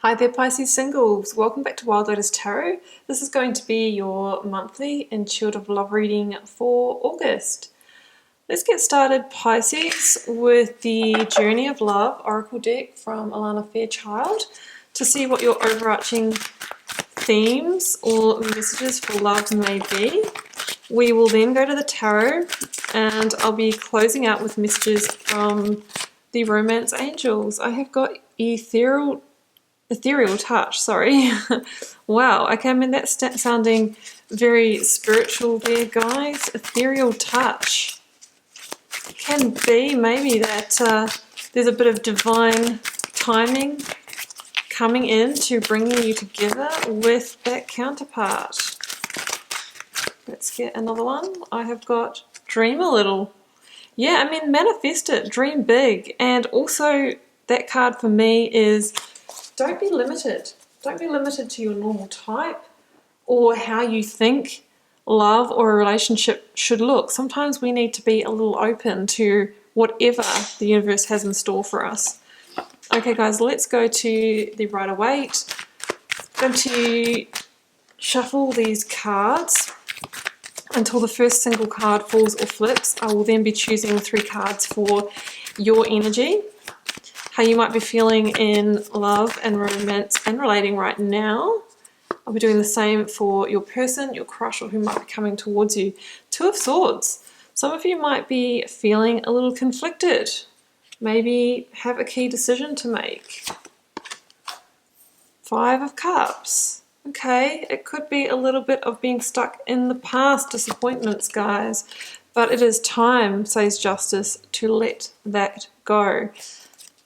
Hi there Pisces singles, welcome back to Wild Lotus Tarot. This is going to be your monthly intuitive love reading for August. Let's get started Pisces with the Journey of Love Oracle deck from Alana Fairchild to see what your overarching themes or messages for love may be. We will then go to the tarot and I'll be closing out with messages from the romance angels. I have got ethereal touch, sorry. Wow, okay, I mean that's sounding very spiritual there, guys. Ethereal touch. Can be maybe that there's a bit of divine timing coming in to bringing you together with that counterpart. Let's get another one. I have got dream a little. Yeah, I mean manifest it, dream big. And also that card for me is don't be limited. Don't be limited to your normal type or how you think love or a relationship should look. Sometimes we need to be a little open to whatever the universe has in store for us. Okay guys, let's go to the Rider-Waite. I'm going to shuffle these cards until the first single card falls or flips. I will then be choosing 3 cards for your energy, how you might be feeling in love and romance and relating right now. I'll be doing the same for your person, your crush, or who might be coming towards you. 2 of Swords. Some of you might be feeling a little conflicted. Maybe have a key decision to make. 5 of Cups. Okay, it could be a little bit of being stuck in the past, disappointments, guys. But it is time, says Justice, to let that go.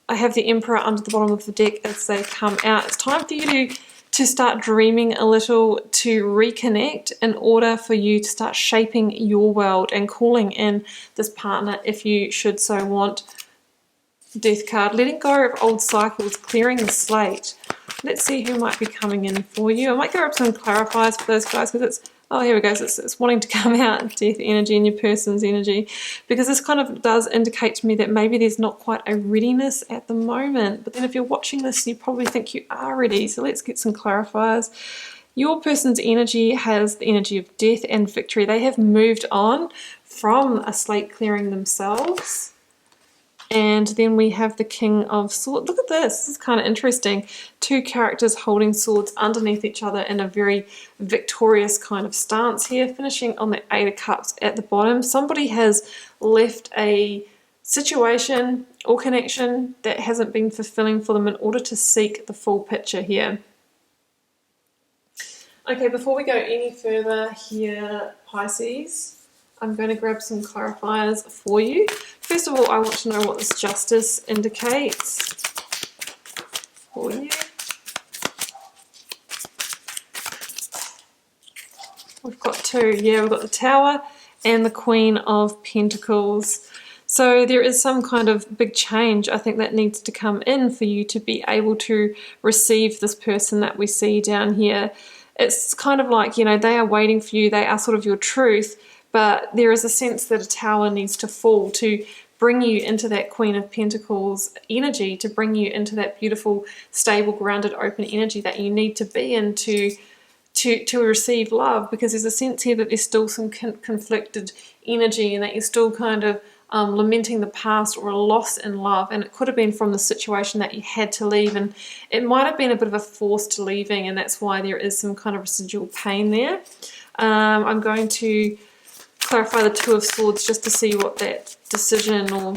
I have the Emperor under the bottom of the deck as they come out. It's time for you to start dreaming a little, to reconnect in order for you to start shaping your world and calling in this partner if you should so want. Death card, letting go of old cycles, clearing the slate. Let's see who might be coming in for you. I might go up some clarifiers for those guys because it's, oh here we go, it's wanting to come out, death energy and your person's energy, because this kind of does indicate to me that maybe there's not quite a readiness at the moment, but then if you're watching this you probably think you are ready. So let's get some clarifiers. Your person's energy has the energy of death and victory. They have moved on from a slate clearing themselves. And then we have the King of Swords. Look at this. This is kind of interesting. 2 characters holding swords underneath each other in a very victorious kind of stance here, finishing on the 8 of Cups at the bottom. Somebody has left a situation or connection that hasn't been fulfilling for them in order to seek the full picture here. Okay, before we go any further here, Pisces, I'm going to grab some clarifiers for you. First of all, I want to know what this Justice indicates for you. We've got 2. Yeah, we've got the Tower and the Queen of Pentacles. So there is some kind of big change, I think, that needs to come in for you to be able to receive this person that we see down here. It's kind of like, you know, they are waiting for you. They are sort of your truth. But there is a sense that a tower needs to fall to bring you into that Queen of Pentacles energy, to bring you into that beautiful, stable, grounded, open energy that you need to be in to receive love, because there's a sense here that there's still some conflicted energy and that you're still kind of lamenting the past or a loss in love, and it could have been from the situation that you had to leave, and it might have been a bit of a forced leaving, and that's why there is some kind of residual pain there. I'm going to clarify the 2 of Swords just to see what that decision or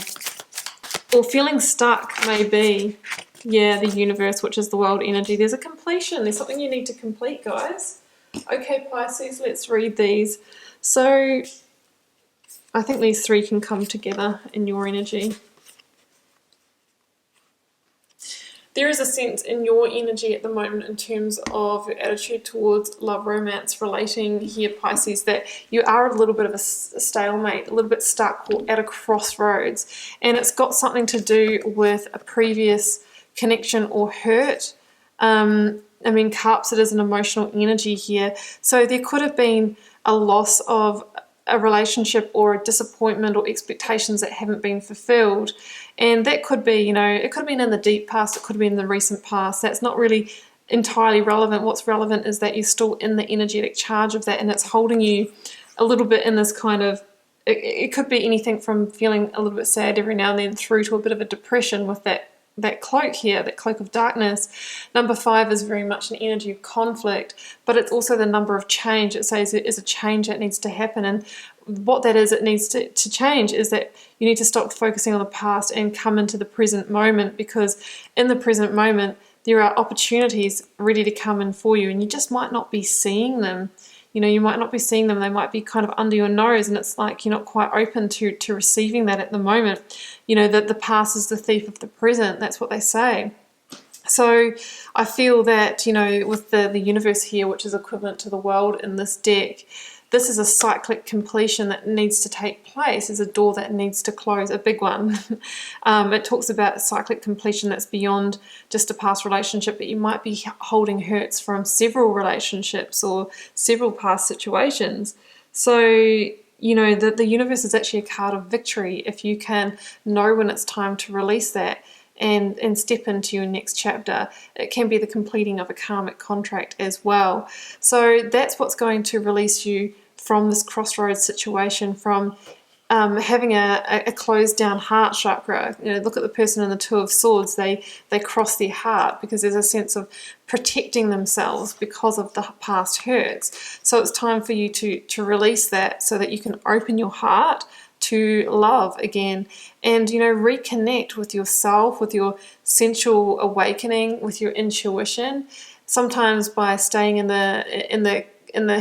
feeling stuck may be. Yeah, the universe, which is the world energy. There's a completion. There's something you need to complete, guys. Okay, Pisces, let's read these. So I think these 3 can come together in your energy. There is a sense in your energy at the moment in terms of your attitude towards love, romance, relating here, Pisces, that you are a little bit of a stalemate, a little bit stuck or at a crossroads. And it's got something to do with a previous connection or hurt. I mean, Cups, it is an emotional energy here. So there could have been a loss of a relationship or a disappointment or expectations that haven't been fulfilled. And that could be, you know, it could have been in the deep past, it could have been in the recent past. That's not really entirely relevant. What's relevant is that you're still in the energetic charge of that, and it's holding you a little bit in this kind of, it could be anything from feeling a little bit sad every now and then through to a bit of a depression with that cloak here, that cloak of darkness. Number 5 is very much an energy of conflict, but it's also the number of change. It says it is a change that needs to happen, and what that is, it needs to change, is that you need to stop focusing on the past and come into the present moment, because in the present moment there are opportunities ready to come in for you, and you just might not be seeing them. You know, you might not be seeing them. They might be kind of under your nose, and it's like you're not quite open to receiving that at the moment. You know, that the past is the thief of the present. That's what they say. So I feel that, you know, with the universe here, which is equivalent to the world in this deck, this is a cyclic completion that needs to take place. There's a door that needs to close, a big one. It talks about cyclic completion that's beyond just a past relationship, but you might be holding hurts from several relationships or several past situations. So, you know, the universe is actually a card of victory if you can know when it's time to release that and step into your next chapter. It can be the completing of a karmic contract as well. So that's what's going to release you from this crossroads situation, from having a closed down heart chakra. You know, look at the person in the Two of Swords. They cross their heart because there's a sense of protecting themselves because of the past hurts. So it's time for you to release that so that you can open your heart to love again, and, you know, reconnect with yourself, with your sensual awakening, with your intuition. Sometimes by staying in the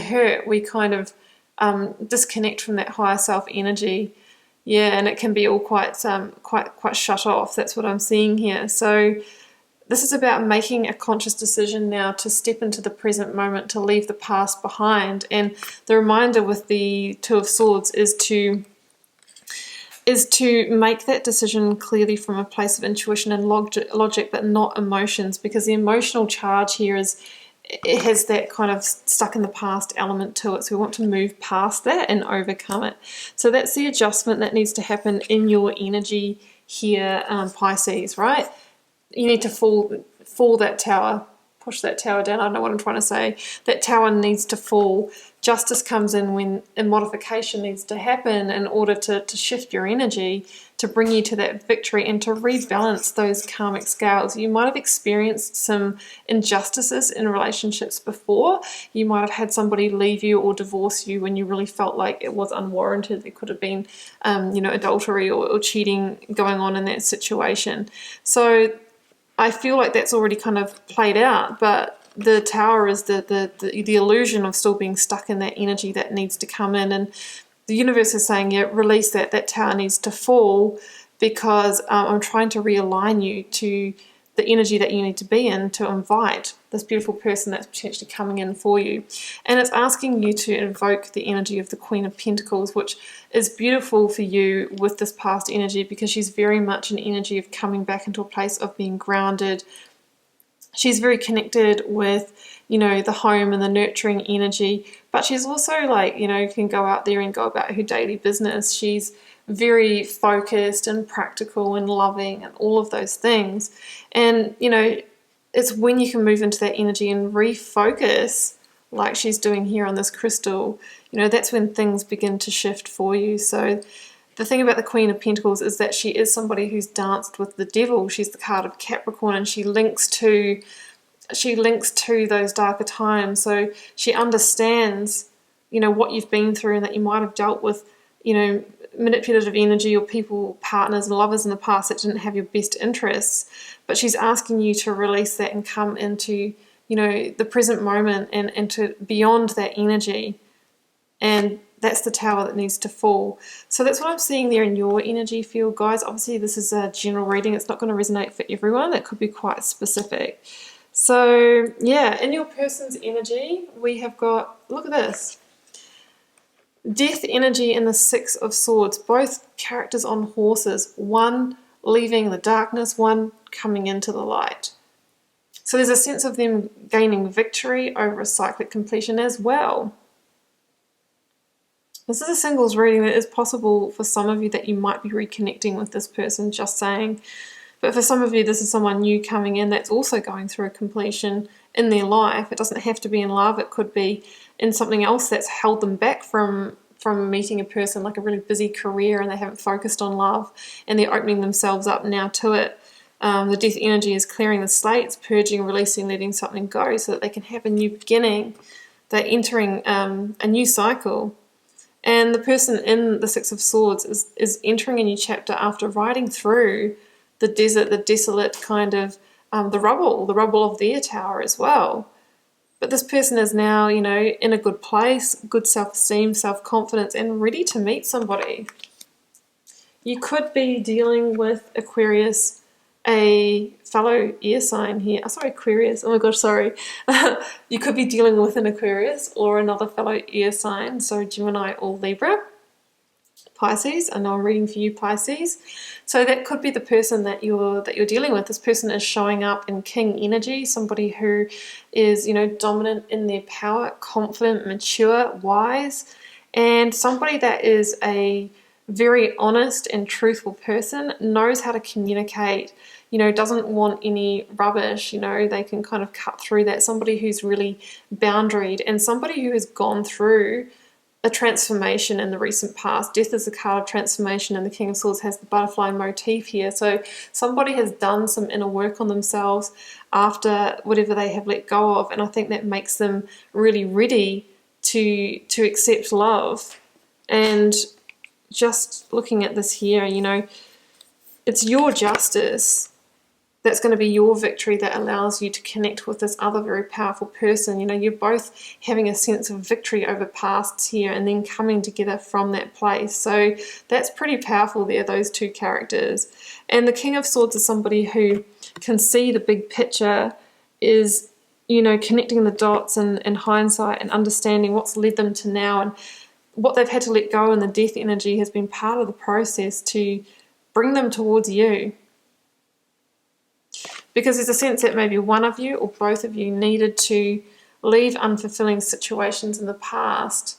hurt, we kind of disconnect from that higher self energy. Yeah, and it can be all quite shut off. That's what I'm seeing here. So this is about making a conscious decision now to step into the present moment, to leave the past behind. And the reminder with the Two of Swords is to make that decision clearly from a place of intuition and logic, but not emotions, because the emotional charge here it has that kind of stuck in the past element to it. So we want to move past that and overcome it. So that's the adjustment that needs to happen in your energy here, Pisces, right? You need to fall that tower, push that tower down. I don't know what I'm trying to say. That tower needs to fall. Justice comes in when a modification needs to happen in order to shift your energy, to bring you to that victory and to rebalance those karmic scales. You might have experienced some injustices in relationships before. You might have had somebody leave you or divorce you when you really felt like it was unwarranted. There could have been, you know, adultery or cheating going on in that situation. So I feel like that's already kind of played out, but the tower is the illusion of still being stuck in that energy that needs to come in, and the universe is saying, yeah, release that tower needs to fall, because I'm trying to realign you to the energy that you need to be in to invite this beautiful person that's potentially coming in for you. And it's asking you to invoke the energy of the Queen of Pentacles, which is beautiful for you with this past energy, because she's very much an energy of coming back into a place of being grounded. She's very connected with, you know, the home and the nurturing energy, but she's also like, you know, can go out there and go about her daily business. She's very focused and practical and loving and all of those things. And, you know, it's when you can move into that energy and refocus like she's doing here on this crystal, you know, that's when things begin to shift for you. So the thing about the Queen of Pentacles is that she is somebody who's danced with the devil. She's the card of Capricorn, and she links to those darker times. So she understands, you know, what you've been through, and that you might have dealt with, you know, manipulative energy or people, partners and lovers in the past that didn't have your best interests. But she's asking you to release that and come into, you know, the present moment and to beyond that energy. And that's the tower that needs to fall. So that's what I'm seeing there in your energy field, guys. Obviously, this is a general reading. It's not going to resonate for everyone. It could be quite specific. So, yeah, in your person's energy, we have got, look at this, Death energy and the Six of Swords, both characters on horses, one leaving the darkness, one coming into the light. So there's a sense of them gaining victory over a cyclic completion as well. This is a singles reading. It is possible for some of you that you might be reconnecting with this person, just saying. But for some of you, this is someone new coming in that's also going through a completion in their life. It doesn't have to be in love. It could be in something else that's held them back from meeting a person, like a really busy career, and they haven't focused on love, and they're opening themselves up now to it. The death energy is clearing the slates, purging, releasing, letting something go so that they can have a new beginning. They're entering a new cycle. And the person in the Six of Swords is entering a new chapter after riding through the desert, the desolate kind of, the rubble of their tower as well. But this person is now, you know, in a good place, good self-esteem, self-confidence, and ready to meet somebody. You could be dealing with Aquarius, a fellow air sign here. Oh, sorry, Aquarius. Oh my gosh, sorry. You could be dealing with an Aquarius or another fellow air sign, so Gemini or Libra. Pisces, I know I'm reading for you, Pisces. So that could be the person that you're dealing with. This person is showing up in king energy, somebody who is, you know, dominant in their power, confident, mature, wise, and somebody that is a very honest and truthful person, knows how to communicate, you know, doesn't want any rubbish, you know, they can kind of cut through that. Somebody who's really boundaried, and somebody who has gone through a transformation in the recent past. Death is a card of transformation, and the King of Swords has the butterfly motif here. So somebody has done some inner work on themselves after whatever they have let go of, and I think that makes them really ready to accept love. And just looking at this here, you know, it's your justice that's going to be your victory that allows you to connect with this other very powerful person. You know, you're both having a sense of victory over pasts here and then coming together from that place. So that's pretty powerful there, those two characters. And the King of Swords is somebody who can see the big picture, is, you know, connecting the dots and hindsight and understanding what's led them to now, and what they've had to let go, and the death energy has been part of the process to bring them towards you. Because there's a sense that maybe one of you or both of you needed to leave unfulfilling situations in the past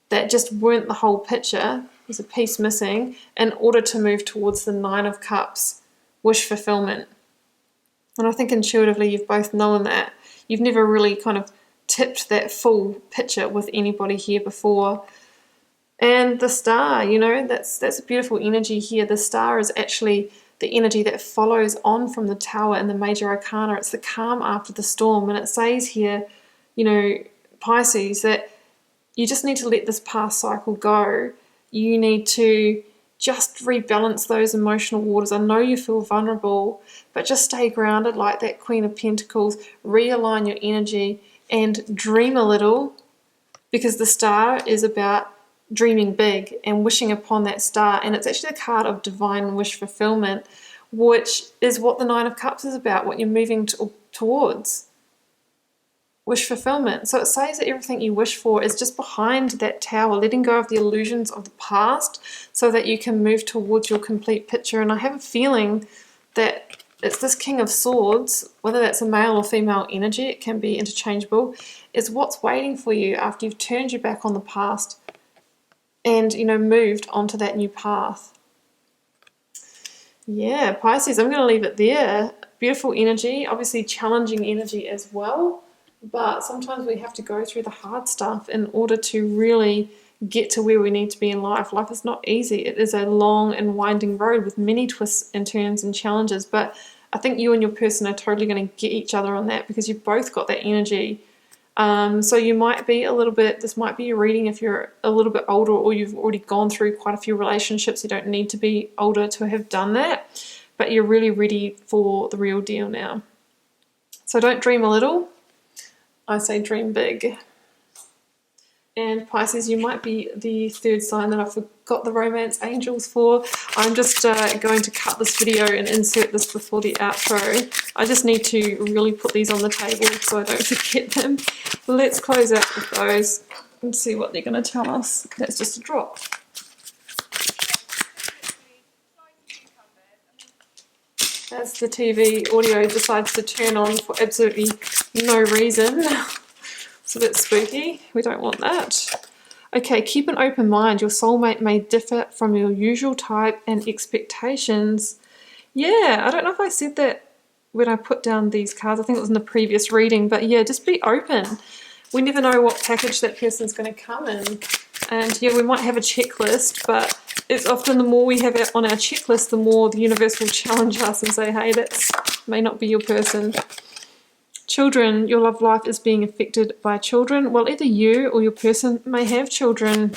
that just weren't the whole picture. There's a piece missing in order to move towards the Nine of Cups, wish fulfillment. And I think intuitively you've both known that. You've never really kind of tipped that full picture with anybody here before. And the star, you know, that's a beautiful energy here. The star is actually the energy that follows on from the tower in the major arcana. It's the calm after the storm. And it says here, you know, Pisces, that you just need to let this past cycle go. You need to just rebalance those emotional waters. I know you feel vulnerable, but just stay grounded like that Queen of Pentacles. Realign your energy and dream a little, because the star is about dreaming big and wishing upon that star. And it's actually a card of divine wish fulfillment, which is what the Nine of Cups is about, what you're moving towards. Wish fulfillment. So it says that everything you wish for is just behind that tower, letting go of the illusions of the past so that you can move towards your complete picture. And I have a feeling that it's this King of Swords, whether that's a male or female energy, it can be interchangeable, is what's waiting for you after you've turned your back on the past and, you know, moved onto that new path. Yeah, Pisces, I'm going to leave it there. Beautiful energy, obviously challenging energy as well, but sometimes we have to go through the hard stuff in order to really get to where we need to be in life. Life is not easy. It is a long and winding road with many twists and turns and challenges, but I think you and your person are totally going to get each other on that, because you've both got that energy. So you might be a little bit, this might be a reading if you're a little bit older, or you've already gone through quite a few relationships. You don't need to be older to have done that, but you're really ready for the real deal now. So don't dream a little, I say dream big. And Pisces, you might be the third sign that I forgot the romance angels for. I'm just going to cut this video and insert this before the outro. I just need to really put these on the table so I don't forget them. Let's close out with those and see what they're going to tell us. That's just a drop. As the TV audio decides to turn on for absolutely no reason. It's a bit spooky. We don't want that. Okay, keep an open mind. Your soulmate may differ from your usual type and expectations. Yeah, I don't know if I said that when I put down these cards. I think it was in the previous reading, but yeah, just be open. We never know what package that person's going to come in. And yeah, we might have a checklist, but it's often the more we have it on our checklist, the more the universe will challenge us and say, hey, that may not be your person. Children, your love life is being affected by children. Well, either you or your person may have children,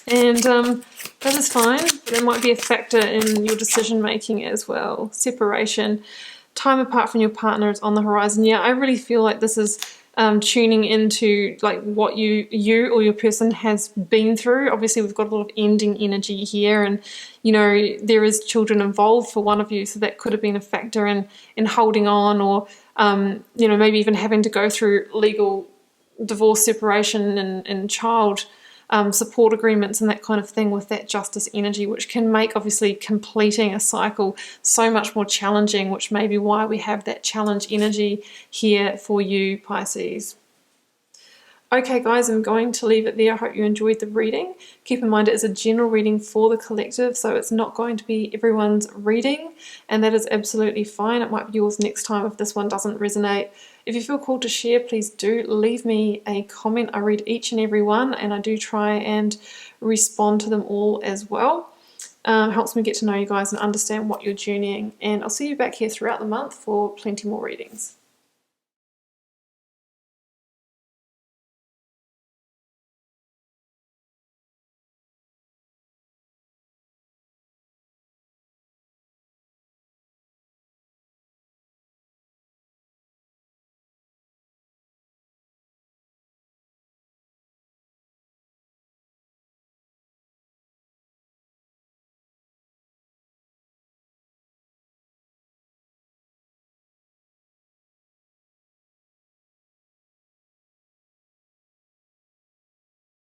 and that is fine. There might be a factor in your decision making as well. Separation, time apart from your partner is on the horizon. Yeah, I really feel like this is tuning into like what you or your person has been through. Obviously, we've got a lot of ending energy here, and you know there is children involved for one of you, so that could have been a factor in holding on, or you know, maybe even having to go through legal divorce, separation, and child support agreements and that kind of thing with that justice energy, which can make obviously completing a cycle so much more challenging, which may be why we have that challenge energy here for you, Pisces. Okay guys, I'm going to leave it there. I hope you enjoyed the reading. Keep in mind it is a general reading for the collective, so it's not going to be everyone's reading, and that is absolutely fine. It might be yours next time if this one doesn't resonate. If you feel called to share, please do leave me a comment. I read each and every one, and I do try and respond to them all as well. Helps me get to know you guys and understand what you're journeying, and I'll see you back here throughout the month for plenty more readings.